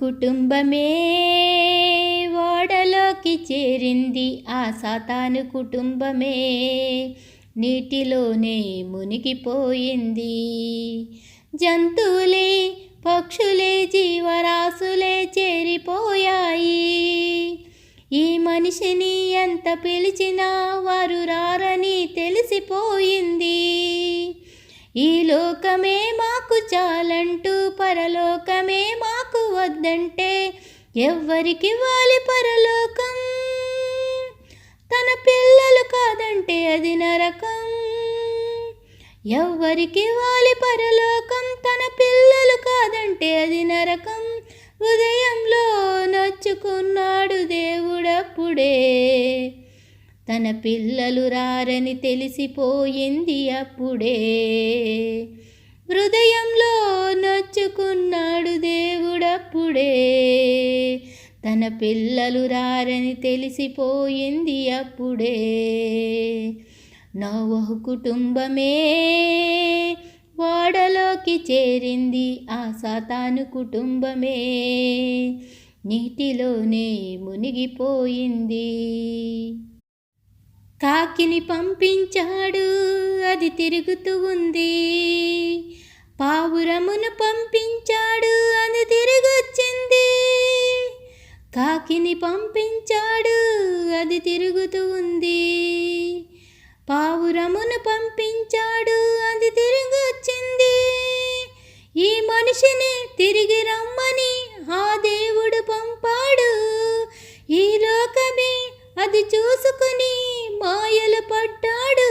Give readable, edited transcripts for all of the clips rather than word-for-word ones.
కుటుంబమే ఓడలోకి చేరింది, ఆ సాతాను కుటుంబమే నీటిలోనే మునిగిపోయింది. జంతువులే, పక్షులే, జీవరాశులే చేరిపోయాయి. ఈ మనిషిని ఎంత పిలిచినా వారు రారని తెలిసిపోయింది. ఈ లోకమే మాకు చాలంటూ పరలోకమే మాకు వద్దంటే ఎవ్వరికి వాలి పరలోకం? తన పిల్లలు కాదంటే అది నరకం. ఎవ్వరికి వాలి పరలోకం? తన పిల్లలు కాదంటే అది నరకం. హృదయంలో నొచ్చుకున్నాడు దేవుడప్పుడే, తన పిల్లలు రారని తెలిసిపోయింది అప్పుడే. హృదయంలో నొచ్చుకున్నాడు దేవుడప్పుడే, తన పిల్లలు రారని తెలిసిపోయింది అప్పుడే. నోవహు కుటుంబమే ఓడలోకి చేరింది, ఆ సాతాను కుటుంబమే నీటిలోనే మునిగిపోయింది. కాకిని పంపించాడు, అది తిరుగుతూ ఉంది. పావురమును పంపించాడు, అది తిరిగొచ్చింది. కాకిని పంపించాడు, అది తిరుగుతూ ఉంది. పావురమును పంపించాడు, అది తిరిగొచ్చింది. ఈ మనిషిని తిరిగి రమ్మని ఆ దేవుడు పంపాడు. ఈ లోకమే అది చూసుకుని మాయలు పడ్డాడు.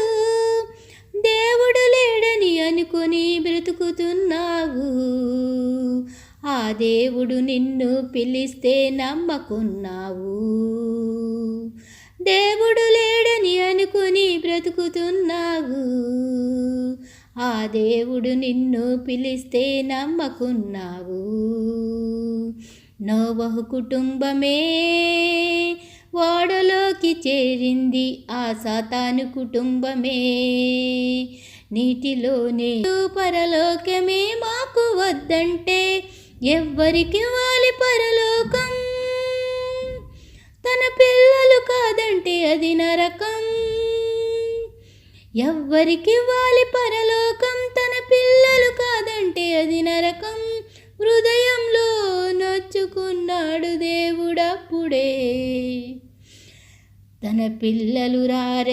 దేవుడు లేడని అనుకుని బ్రతుకుతున్నావు, ఆ దేవుడు నిన్ను పిలిస్తే నమ్మకున్నావు. దేవుడు లేడని అనుకుని బ్రతుకుతున్నావు, ఆ దేవుడు నిన్ను పిలిస్తే నమ్మకున్నావు. నోవహు కుటుంబమే ఓడలోకి చేరింది, ఆ సాతాను కుటుంబమే నీటిలోనే. పరలోకమే మాకు వద్దంటే ఎవ్వరికి వాలి పరలోకం? తన పిల్లలు కాదంటే అది నరకం. ఎవ్వరికి వాలి పరలోకం? తన పిల్లలు కాదంటే అది నరకం. హృదయంలో నొచ్చుకున్నాడు దేవుడప్పుడే, తన పిల్లలు రారే